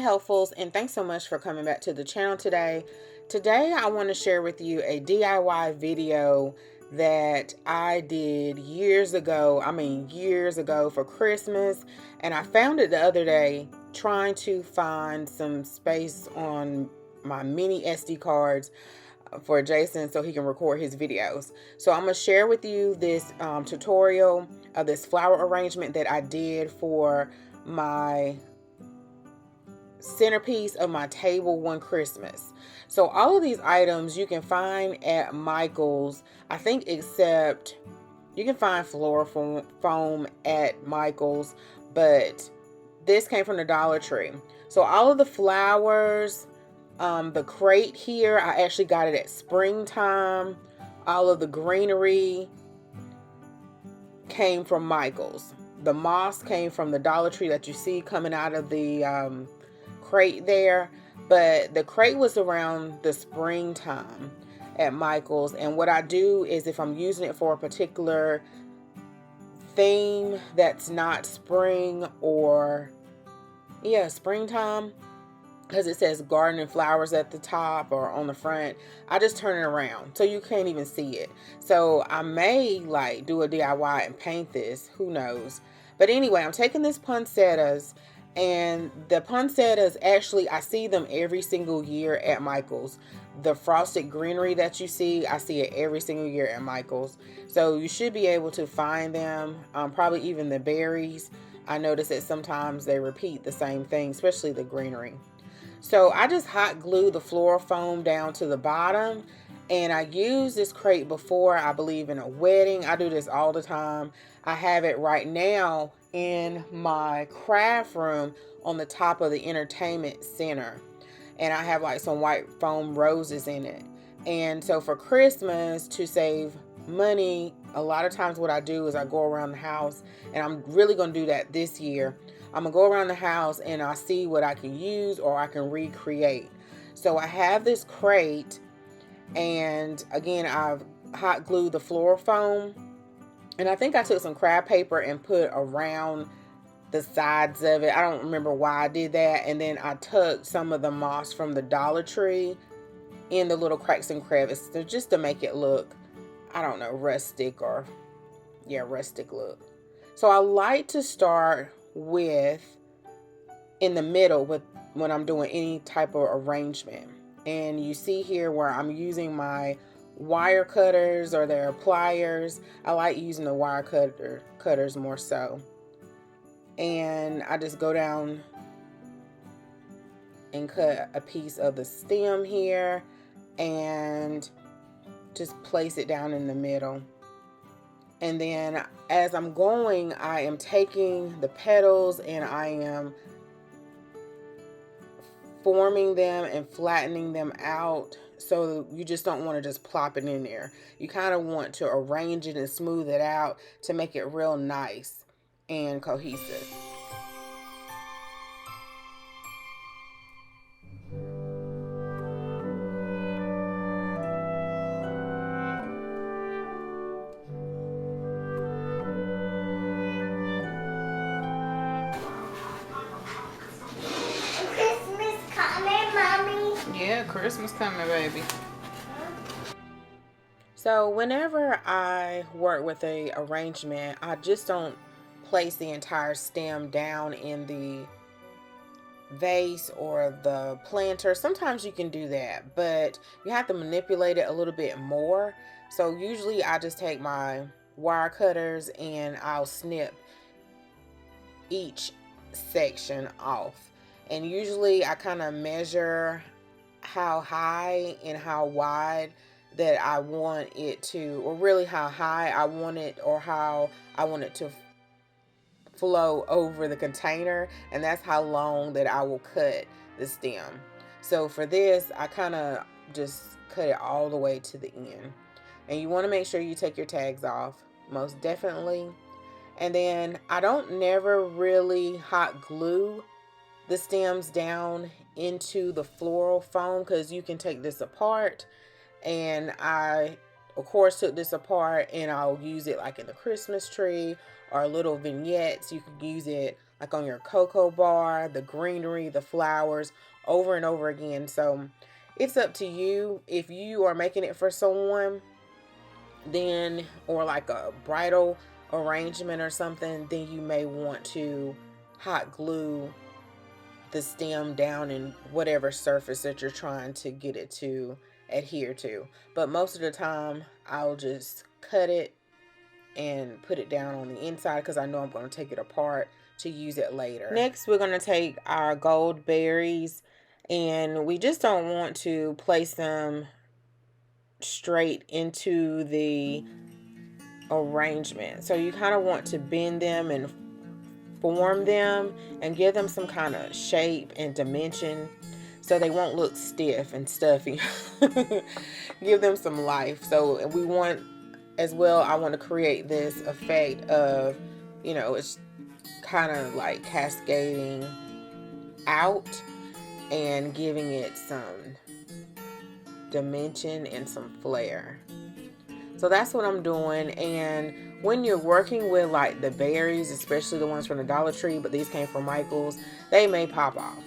Healthfuls, and thanks so much for coming back to the channel today. Today I want to share with you a DIY video that I did years ago for Christmas, and I found it the other day trying to find some space on my mini SD cards for Jason so he can record his videos. So I'm going to share with you this tutorial of this flower arrangement that I did for my centerpiece of my table one Christmas. So all of these items you can find at Michael's, I think, except you can find floral foam at Michael's, but this came from the Dollar Tree. So all of the flowers, the crate here, I actually got it at springtime. All of the greenery came from Michael's. The moss came from the Dollar Tree that you see coming out of the crate there, but the crate was around the springtime at Michael's. And what I do is, if I'm using it for a particular theme that's not spring or springtime, because it says garden and flowers at the top or on the front, I just turn it around so you can't even see it. So I may like do a DIY and paint this, who knows. But anyway, I'm taking this poinsettias, and the poinsettias, actually I see them every single year at Michael's. The frosted greenery that you see, I see it every single year at Michael's. So you should be able to find them, probably even the berries. I notice that sometimes they repeat the same thing, especially the greenery. So I just hot glue the floral foam down to the bottom, and I used this crate before, I believe, in a wedding. I do this all the time. I have it right now in my craft room on the top of the entertainment center, and I have like some white foam roses in it. And so for Christmas, to save money, a lot of times what I do is I go around the house, and I'm really going to do that this year. I'm going to go around the house and I'll see what I can use or I can recreate. So I have this crate, and again, I've hot glued the floral foam, and I think I took some craft paper and put around the sides of it. I don't remember why I did that. And then I tucked some of the moss from the Dollar Tree in the little cracks and crevices just to make it look, I don't know, rustic look. So I like to start with in the middle with when I'm doing any type of arrangement. And you see here where I'm using my wire cutters or their pliers. I like using the wire cutters more so. And I just go down and cut a piece of the stem here and just place it down in the middle. And then as I'm going, I am taking the petals and I am forming them and flattening them out. So you just don't want to just plop it in there. You kind of want to arrange it and smooth it out to make it real nice and cohesive. Yeah, Christmas coming, baby. So whenever I work with a arrangement, I just don't place the entire stem down in the vase or the planter. Sometimes you can do that, but you have to manipulate it a little bit more. So usually I just take my wire cutters and I'll snip each section off. And usually I kind of measure how high and how wide that I want it to, or really how high I want it or how I want it to flow over the container, and that's how long that I will cut the stem. So for this, I kind of just cut it all the way to the end. And you want to make sure you take your tags off, most definitely. And then I don't never really hot glue the stems down into the floral foam, because you can take this apart, and I of course took this apart and I'll use it like in the Christmas tree or little vignettes. You can use it like on your cocoa bar, the greenery, the flowers, over and over again. So it's up to you. If you are making it for someone, then, or like a bridal arrangement or something, then you may want to hot glue the stem down in whatever surface that you're trying to get it to adhere to. But most of the time, I'll just cut it and put it down on the inside because I know I'm going to take it apart to use it later. Next, we're going to take our gold berries, and we just don't want to place them straight into the arrangement. So you kind of want to bend them and form them and give them some kind of shape and dimension so they won't look stiff and stuffy. Give them some life. So we want, as well, I want to create this effect of, it's kind of like cascading out and giving it some dimension and some flair. So that's what I'm doing. And when you're working with like the berries, especially the ones from the Dollar Tree, but these came from Michael's, they may pop off.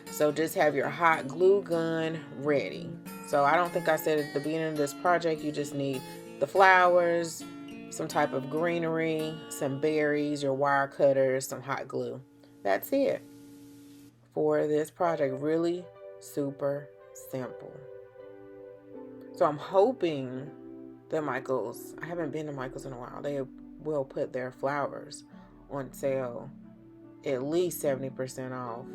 So just have your hot glue gun ready. So I don't think I said at the beginning of this project, you just need the flowers, some type of greenery, some berries, your wire cutters, some hot glue. That's it for this project. Really super simple. So I'm hoping the Michaels, I haven't been to Michael's in a while, they will put their flowers on sale at least 70% off.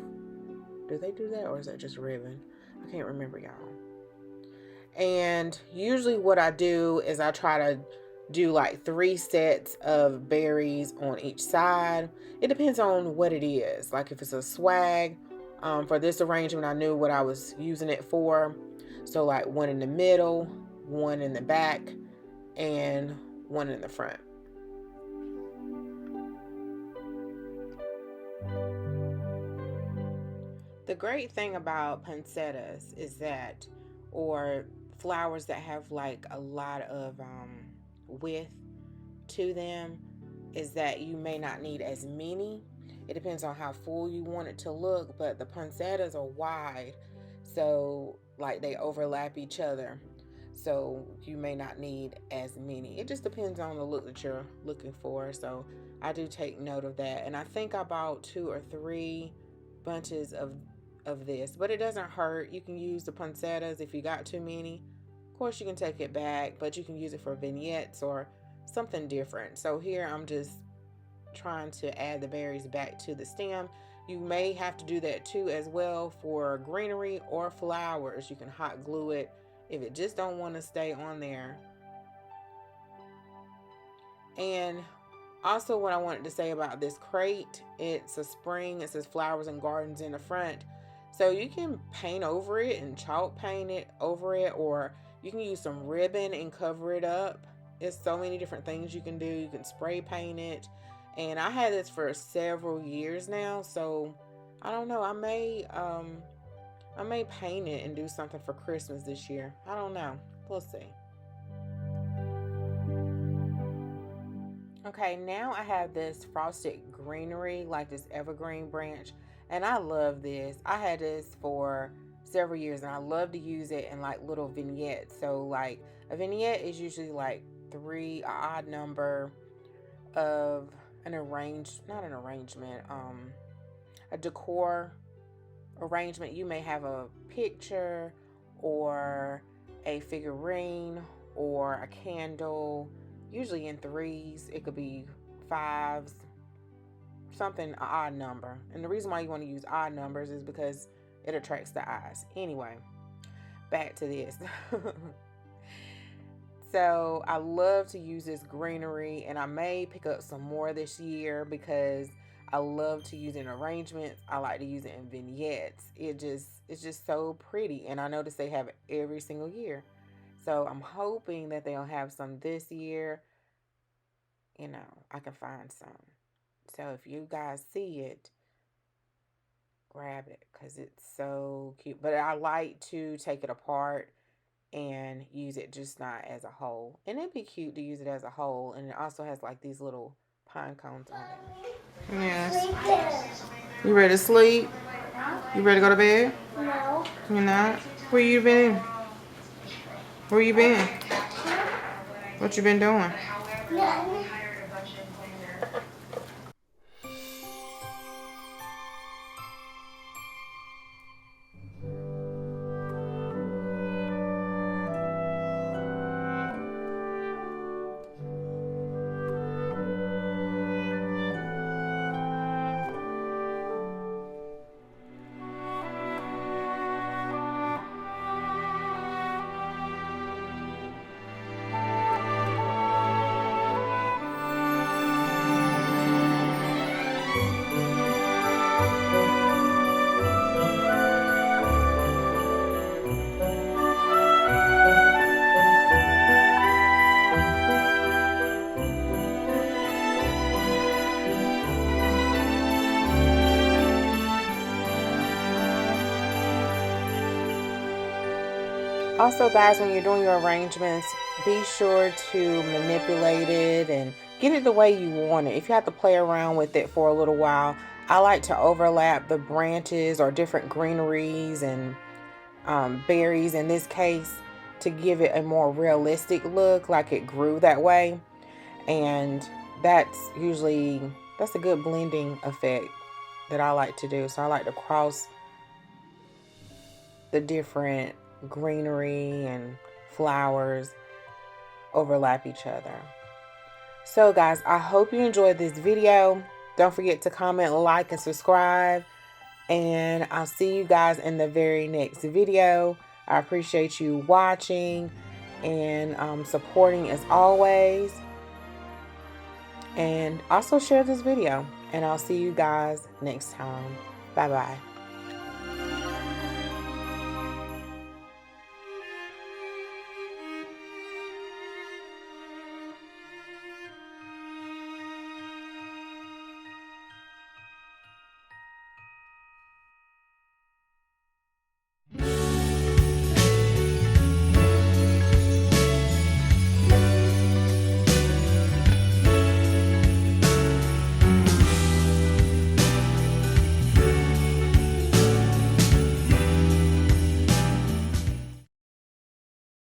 Do they do that, or is that just ribbon? I can't remember, y'all. And usually what I do is I try to do like 3 sets of berries on each side. It depends on what it is. Like if it's a swag, for this arrangement, I knew what I was using it for. So like one in the middle, one in the back, and one in the front. The great thing about poinsettias is that, or flowers that have like a lot of width to them, is that you may not need as many. It depends on how full you want it to look, but the poinsettias are wide, so like they overlap each other. So you may not need as many. It just depends on the look that you're looking for. So I do take note of that. And I think I bought 2 or 3 bunches of this, but it doesn't hurt. You can use the poinsettias if you got too many. Of course, you can take it back, but you can use it for vignettes or something different. So here I'm just trying to add the berries back to the stem. You may have to do that too as well for greenery or flowers. You can hot glue it if it just don't want to stay on there. And also what I wanted to say about this crate, it's a spring. It says flowers and gardens in the front. So you can paint over it and chalk paint it over it, or you can use some ribbon and cover it up. There's so many different things you can do. You can spray paint it. And I had this for several years now, so I don't know. I may paint it and do something for Christmas this year. I don't know. We'll see. Okay, now I have this frosted greenery, like this evergreen branch, and I love this. I had this for several years, and I love to use it in like little vignettes. So like a vignette is usually like 3, an odd number of not an arrangement, a decor arrangement. You may have a picture or a figurine or a candle, usually in 3s. It could be 5s, something, an odd number. And the reason why you want to use odd numbers is because it attracts the eyes. Anyway, back to this. So I love to use this greenery, and I may pick up some more this year because I love to use it in arrangements. I like to use it in vignettes. It's just so pretty, and I notice they have it every single year. So I'm hoping that they'll have some this year. I can find some. So if you guys see it, grab it because it's so cute. But I like to take it apart and use it just not as a whole. And it'd be cute to use it as a whole. And it also has like these little pine cones on it. Yes. You ready to sleep? You ready to go to bed? No. You're not? Where you been? Where you been? What you been doing? None. Also, guys, when you're doing your arrangements, be sure to manipulate it and get it the way you want it. If you have to play around with it for a little while, I like to overlap the branches or different greeneries and berries in this case to give it a more realistic look, like it grew that way. And that's a good blending effect that I like to do. So I like to cross the different greenery and flowers overlap each other. So guys, I hope you enjoyed this video. Don't forget to comment, like, and subscribe. And I'll see you guys in the very next video. I appreciate you watching and supporting as always. And also share this video. And I'll see you guys next time. Bye-bye.